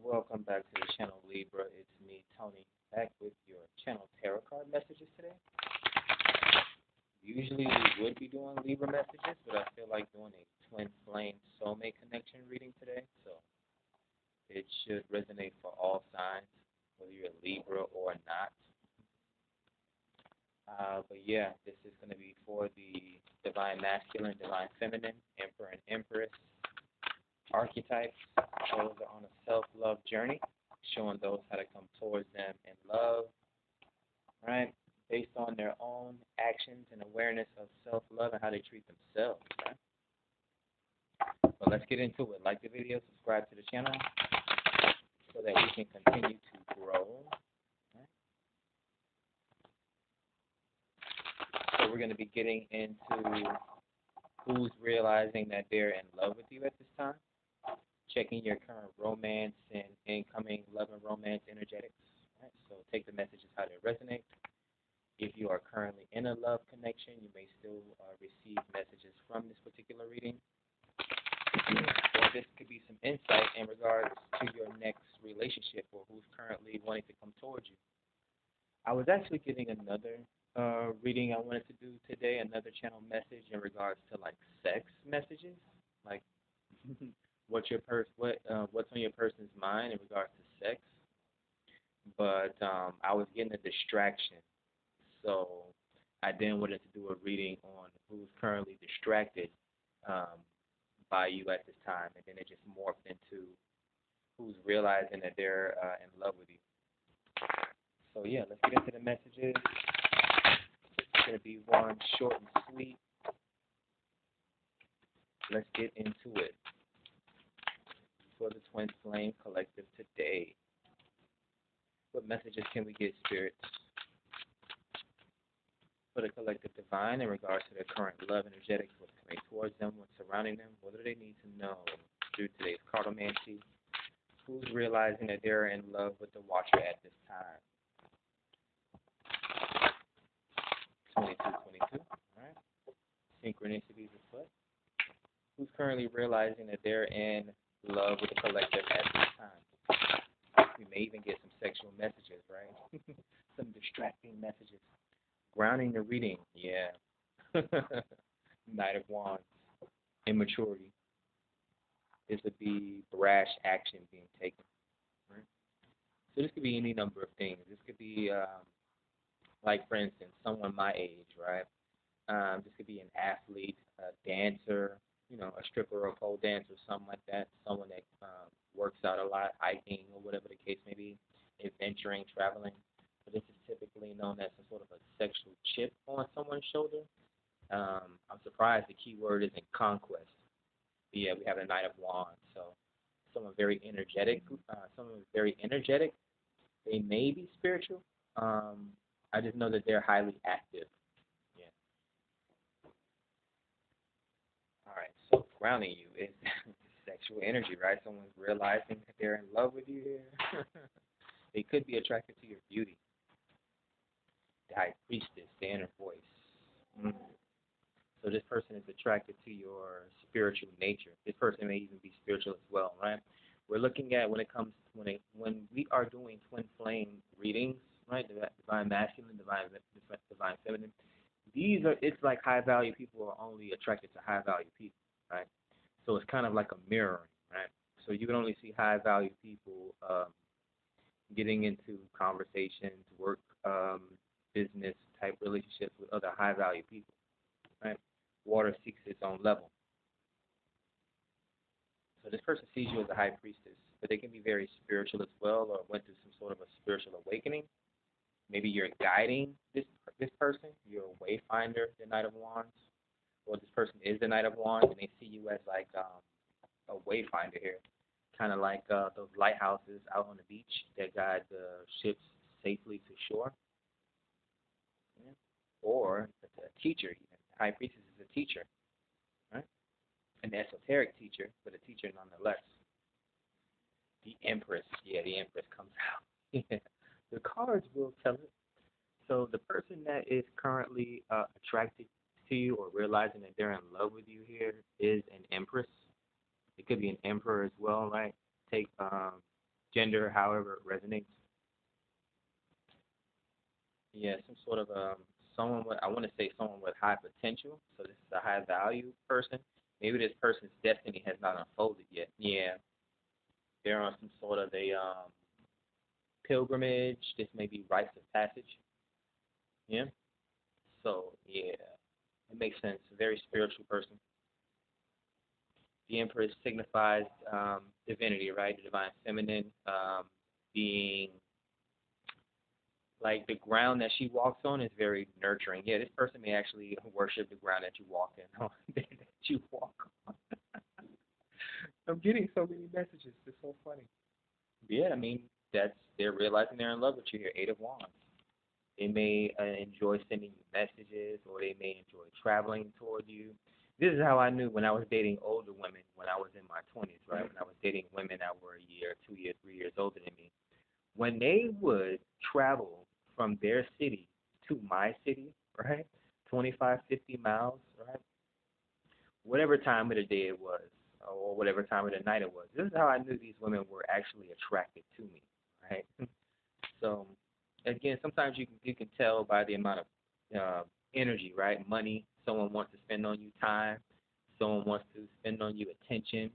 Welcome back to the channel Libra. It's me, Tony, back with your channel tarot card messages today. Usually we would be doing Libra messages, but I feel like doing a twin flame soulmate connection reading today, so it should resonate for all signs, whether you're a Libra or not. But yeah, this is going to be for the divine masculine, divine feminine, emperor and empress archetypes. Those are on a self-love journey, showing those how to come towards them in love, right? Based on their own actions and awareness of self-love and how they treat themselves, right? So let's get into it. Like the video, subscribe to the channel so that we can continue to grow. Right? So we're going to be getting into who's realizing that they're in love with you at this time, checking your current romance and incoming love and romance energetics. Right? So take the messages how they resonate. If you are currently in a love connection, you may still receive messages from this particular reading. Or this could be some insight in regards to your next relationship or who's currently wanting to come towards you. I was actually getting another reading I wanted to do today, another channel message in regards to like sex messages, like what's on your person's mind in regards to sex. But I was getting a distraction, so I then wanted to do a reading on who's currently distracted by you at this time, and then it just morphed into who's realizing that they're in love with you. So yeah, let's get into the messages. It's going to be one short and sweet. Let's get into it for the Twin Flame Collective today. What messages can we get, spirits, for the collective divine in regards to their current love energetics, what's coming towards them, what's surrounding them, what do they need to know through today's cartomancy? Who's realizing that they're in love with the Watcher at this time? 2222, all right. Synchronicities afoot. Who's currently realizing that they're in love with the collective at this time? We may even get some sexual messages, right? Some distracting messages. Grounding the reading, yeah. Knight of Wands, immaturity. This would be brash action being taken. Right? So this could be any number of things. This could be, like for instance, someone my age, right? This could be an athlete, a dancer, a stripper or a pole dancer, something like that. Someone that works out a lot, hiking or whatever the case may be, adventuring, traveling. But this is typically known as some sort of a sexual chip on someone's shoulder. I'm surprised the key word isn't conquest. But yeah, we have the Knight of Wands. So someone very energetic. Someone very energetic. They may be spiritual. I just know that they're highly active. Yeah. All right. So grounding you is sexual energy, right? Someone's realizing that they're in love with you here. They could be attracted to your beauty. The High Priestess, the inner voice. So this person is attracted to your spiritual nature. This person may even be spiritual as well, right? We're looking at when we are doing twin flame readings, right? Divine masculine, divine feminine. It's like high value people are only attracted to high value people, right? So it's kind of like a mirroring, right? So you can only see high value people getting into conversations, work, business type relationships with other high value people, right? Water seeks its own level. So this person sees you as a high priestess, but they can be very spiritual as well, or went through some sort of a spiritual awakening. Maybe you're guiding this person. You're a wayfinder, the Knight of Wands, or this person is the Knight of Wands, and they see you as like a wayfinder here, kind of like those lighthouses out on the beach that guide the ships safely to shore. Yeah. Or a teacher, even. High priestess is a teacher, right? An esoteric teacher, but a teacher nonetheless. The Empress, yeah, the Empress comes out. Yeah. The cards will tell it. So the person that is currently attracted to you or realizing that they're in love with you here is an Empress. It could be an Emperor as well, right? Take gender, however it resonates. Yeah, some sort of someone with, I want to say someone with high potential. So this is a high value person. Maybe this person's destiny has not unfolded yet. Yeah, they're on some sort of a pilgrimage. This may be rites of passage. Yeah. So yeah, it makes sense. A very spiritual person. The Empress signifies divinity, right? The divine feminine, being like the ground that she walks on is very nurturing. Yeah, this person may actually worship the ground that you walk in, that you walk on. I'm getting so many messages. It's so funny. Yeah, I mean that's they're realizing they're in love with you here. Eight of Wands. They may enjoy sending you messages, or they may enjoy traveling toward you. This is how I knew when I was dating older women when I was in my 20s, right? When I was dating women that were a year, 2 years, 3 years older than me. When they would travel from their city to my city, right? 25, 50 miles, right? Whatever time of the day it was, or whatever time of the night it was. This is how I knew these women were actually attracted to me, right? So again, sometimes you can tell by the amount of energy, right? Money. Someone wants to spend on you time. Someone wants to spend on you attention.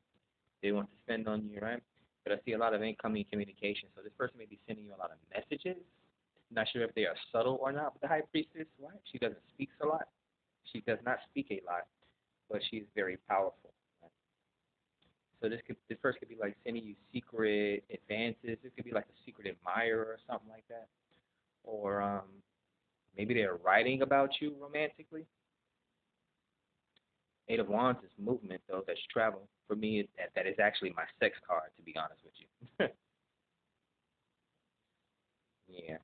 They want to spend on you, right? But I see a lot of incoming communication. So this person may be sending you a lot of messages. Not sure if they are subtle or not. But the high priestess, right? She doesn't speak a lot. She does not speak a lot, but she's very powerful. Right? So this person could be like sending you secret advances. This could be like a secret admirer or something like that. Or maybe they're writing about you romantically. Eight of Wands is movement, though. That's travel. For me, that is actually my sex card, to be honest with you. Yeah.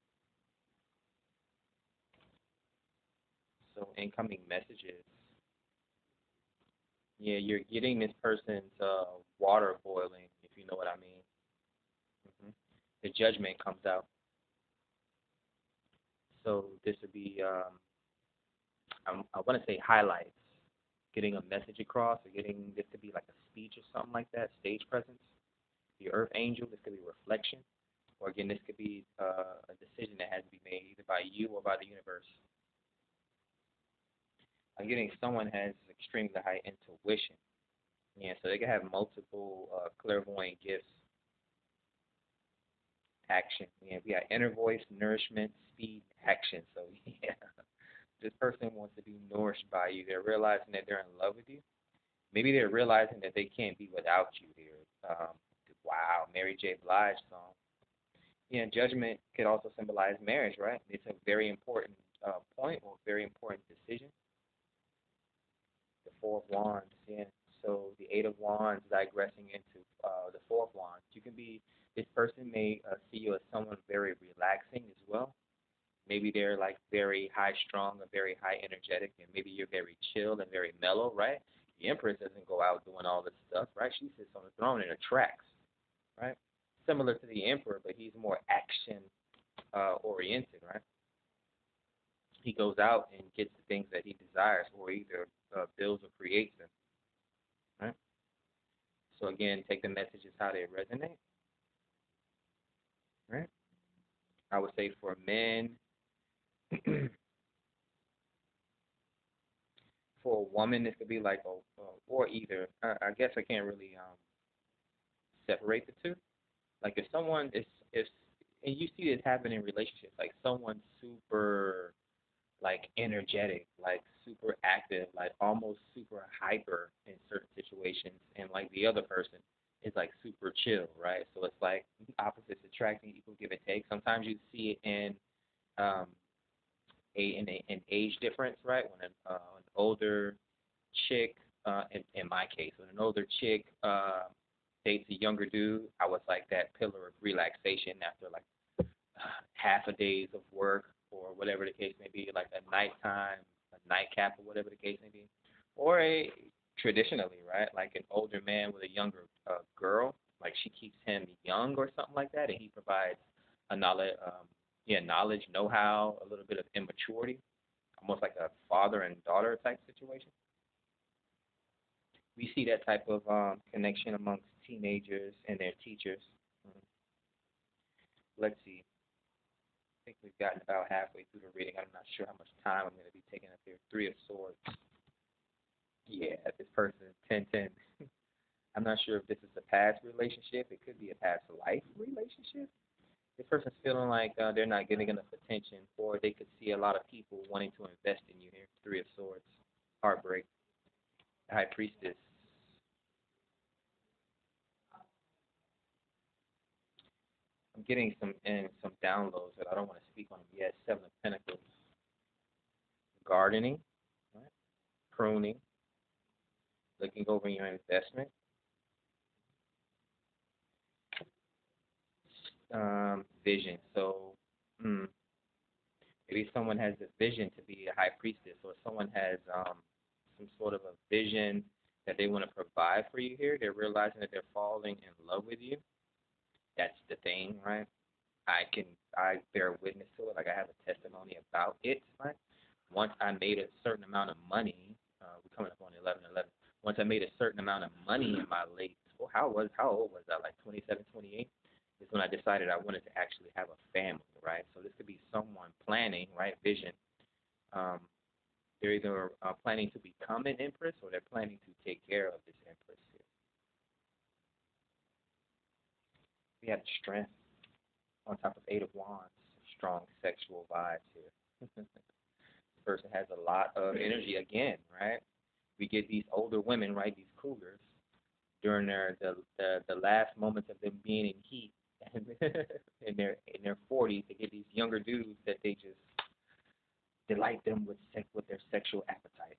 So incoming messages. Yeah, you're getting this person's water boiling, if you know what I mean. The judgment comes out. So this would be, I want to say highlights, getting a message across, or getting this could be like a speech or something like that, stage presence. The Earth Angel, this could be reflection, or again, this could be a decision that has to be made either by you or by the universe. I'm getting someone has extremely high intuition. Yeah, so they can have multiple clairvoyant gifts. Action. Yeah, we got inner voice, nourishment, speed, action. So yeah, this person wants to be nourished by you. They're realizing that they're in love with you. Maybe they're realizing that they can't be without you here. Wow, Mary J. Blige song. Yeah, judgment could also symbolize marriage, right? It's a very important point or very important decision. The Four of Wands, yeah. So the Eight of Wands digressing into the Four of Wands. You can be, this person may see you as someone very relaxing as well. Maybe they're like very high strung or very high energetic, and maybe you're very chill and very mellow, right? The Empress doesn't go out doing all this stuff, right? She sits on the throne and attracts, right? Similar to the Emperor, but he's more action oriented, right? He goes out and gets the things that he desires, or either builds or creates them, right? So again, take the messages how they resonate, right? I would say for men, for a woman, this could be like, or either. I guess I can't really separate the two. Like if someone is, and you see this happen in relationships, like someone super like energetic, like super active, like almost super hyper in certain situations, and like the other person is like super chill, right? So it's like opposites attracting, equal give and take. Sometimes you see it in um, an age difference, right? When an older chick, in my case, when an older chick dates a younger dude, I was like that pillar of relaxation after like half a days of work or whatever the case may be, like a nighttime, a nightcap or whatever the case may be, or a traditionally, right, like an older man with a younger girl, like she keeps him young or something like that, and he provides a knowledge, knowledge, know-how, a little bit of immaturity, almost like a father and daughter type situation. We see that type of connection amongst teenagers and their teachers. let's see. I think we've gotten about halfway through the reading. I'm not sure how much time I'm going to be taking up here. Three of Swords. Yeah, this person is 10-10. I'm not sure if this is a past relationship. It could be a past life relationship. This person's feeling like they're not getting enough attention, or they could see a lot of people wanting to invest in you here. Three of Swords. Heartbreak. High Priestess. I'm getting some downloads that I don't want to speak on them yet. Seven of Pentacles. Gardening. Right? Pruning. Looking over your investment. Vision. So, maybe someone has a vision to be a high priestess, or someone has some sort of a vision that they want to provide for you here. They're realizing that they're falling in love with you. That's the thing, right? I bear witness to it. Like, I have a testimony about it, right? Once I made a certain amount of money, we're coming up on 11/11. Once I made a certain amount of money in my late, well, how old was I? Like 27, 28? Is when I decided I wanted to actually have a family, right? So this could be someone planning, right? Vision. They're either planning to become an empress, or they're planning to take care of this empress here. We have strength on top of Eight of Wands. Strong sexual vibes here. This person has a lot of energy again, right? We get these older women, right? These cougars during the last moments of them being in heat. in their 40s, they get these younger dudes that they just delight them with their sexual appetite.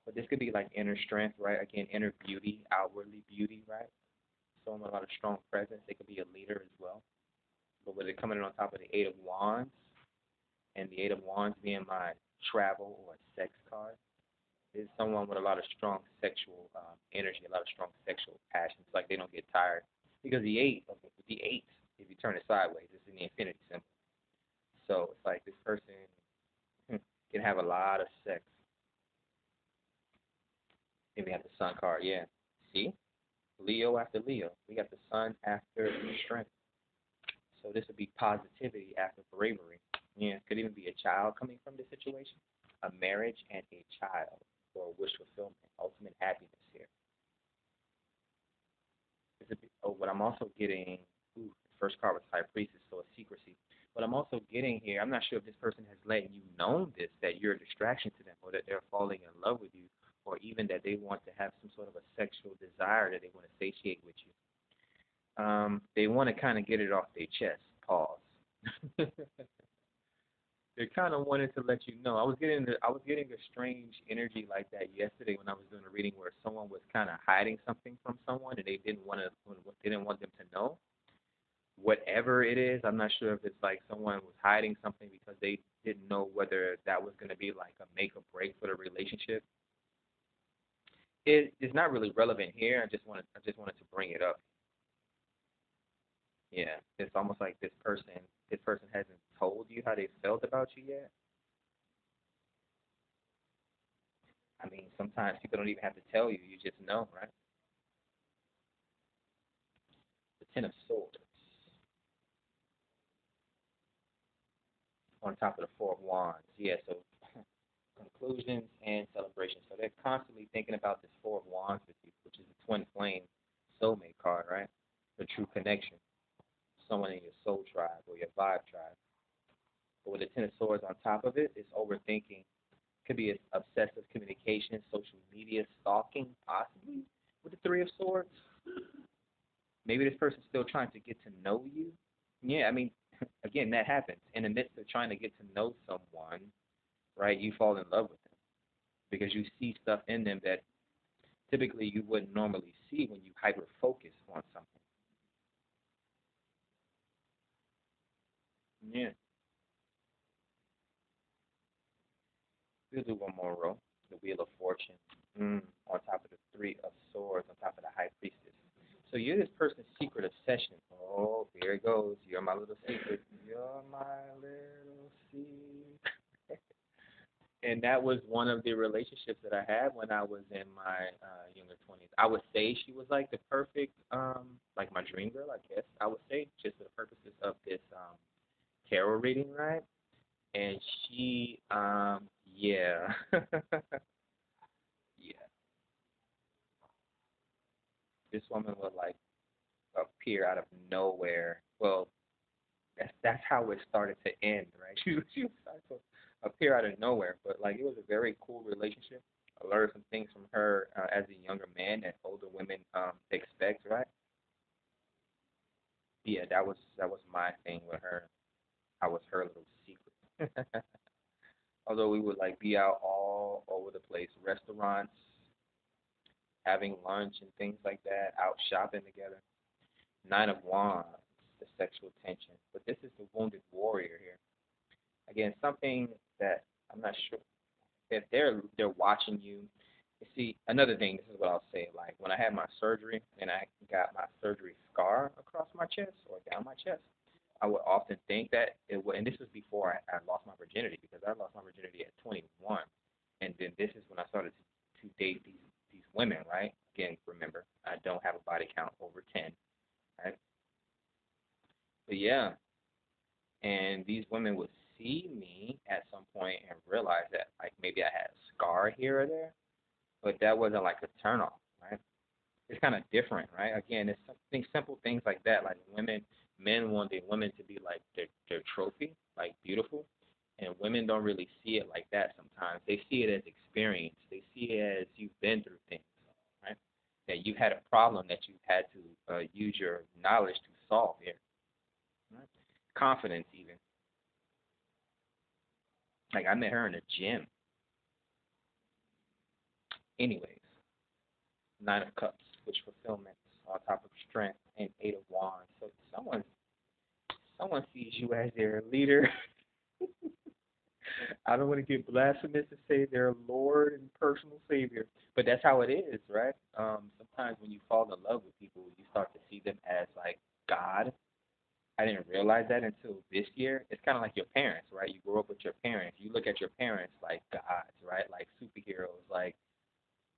But this could be like inner strength, right? Again, inner beauty, outwardly beauty, right? Someone with a lot of strong presence. They could be a leader as well. But with it coming in on top of the Eight of Wands, and the Eight of Wands being my travel or sex card, is someone with a lot of strong sexual energy, a lot of strong sexual passions. Like, they don't get tired. Because the eight, if you turn it sideways, it's in the infinity symbol. So it's like this person can have a lot of sex. Then we have the Sun card, yeah. See? Leo after Leo. We got the Sun after strength. So this would be positivity after bravery. Yeah, it could even be a child coming from this situation, a marriage and a child, or wish fulfillment, ultimate happiness here. What I'm also getting, the first card was High Priestess, so a secrecy. What I'm also getting here, I'm not sure if this person has let you know this, that you're a distraction to them, or that they're falling in love with you, or even that they want to have some sort of a sexual desire that they want to satiate with you. They want to kind of get it off their chest. Pause. They kind of wanted to let you know. I was getting a strange energy like that yesterday when I was doing a reading, where someone was kind of hiding something from someone, and they didn't want them to know. Whatever it is, I'm not sure if it's like someone was hiding something because they didn't know whether that was going to be like a make or break for the relationship. It is not really relevant here. I just wanted to bring it up. Yeah, it's almost like this person hasn't told you how they felt about you yet. I mean, sometimes people don't even have to tell you. You just know, right? The Ten of Swords on top of the Four of Wands. Yeah, so conclusions and celebrations. So they're constantly thinking about this Four of Wands with you, which is a twin flame soulmate card, right? The true connection. Someone in your soul tribe or your vibe tribe. But with the Ten of Swords on top of it, it's overthinking. Could be obsessive communication, social media stalking, possibly with the Three of Swords. Maybe this person's still trying to get to know you. Yeah, I mean, again, that happens. In the midst of trying to get to know someone, right, you fall in love with them because you see stuff in them that typically you wouldn't normally see when you hyper-focus on something. Yeah. We'll do one more row. The Wheel of Fortune. On top of the Three of Swords, on top of the High Priestess. So you're this person's secret obsession. Oh, here it goes. You're my little secret. You're my little secret. And that was one of the relationships that I had when I was in my younger 20s. I would say she was like the perfect, like my dream girl, I guess. I would say, just for the purposes of this tarot reading, right? And she, yeah, yeah, this woman would like appear out of nowhere. Well, that's how it started to end, right? She was started to appear out of nowhere, but like it was a very cool relationship. I learned some things from her as a younger man that older women expect, right? Yeah, that was my thing with her. I was her little secret. Although we would like be out all over the place, restaurants, having lunch and things like that, out shopping together. Nine of Wands, the sexual tension. But this is the wounded warrior here. Again, something that I'm not sure if they're watching you. You see, another thing, this is what I'll say, like when I had my surgery and I got my surgery scar across my chest or down my chest, I would often think that it would, and this was before I lost my virginity because I lost my virginity at 21, and then this is when I started to date these women, right? Again, remember, I don't have a body count over 10, right? But yeah, and these women would see me at some point and realize that like maybe I had a scar here or there, but that wasn't like a turn off, right? It's kind of different, right? Again, it's something simple things like that. Like women, men want their women to be like their trophy, like beautiful, and women don't really see it like that sometimes. They see it as experience. They see it as you've been through things, right? That you've had a problem that you've had to use your knowledge to solve here, right? Confidence, even. Like I met her in a gym. Anyways, Nine of Cups, which fulfillment on top of strength, and Eight of Wands. So someone sees you as their leader. I don't want to get blasphemous and say their Lord and personal Savior, but that's how it is, right? Sometimes when you fall in love with people, you start to see them as like God. I didn't realize that until this year. It's kind of like your parents, right? You grow up with your parents. You look at your parents like gods, right? Like superheroes. Like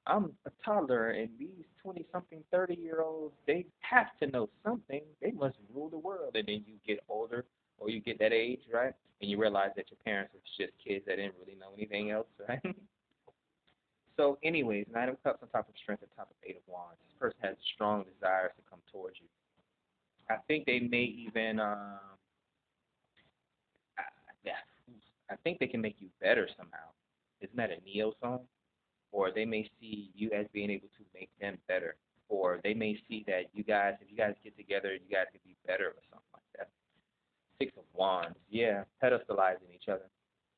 I'm a toddler, and these 20 something, 30-year-olds, they have to know something. They must rule the world. And then you get older, or you get that age, right? And you realize that your parents were just kids that didn't really know anything else, right? So, anyways, Nine of Cups on top of Strength, on top of Eight of Wands. This person has strong desires to come towards you. I think they may even, yeah, I think they can make you better somehow. Isn't that a Neo song? Or they may see you as being able to make them better, or they may see that you guys, if you guys get together, you guys could be better or something like that. Six of Wands, yeah, pedestalizing each other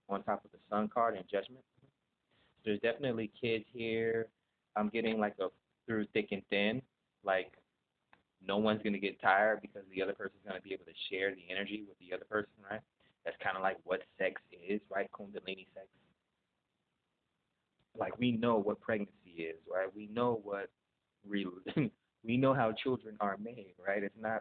on top of the Sun card and Judgment. So there's definitely kids here. I'm getting like a through thick and thin, like no one's gonna get tired because the other person's gonna be able to share the energy with the other person, right? That's kind of like what sex is, right? Kundalini sex. Like we know what pregnancy is, right? We know what real we know how children are made, right? It's not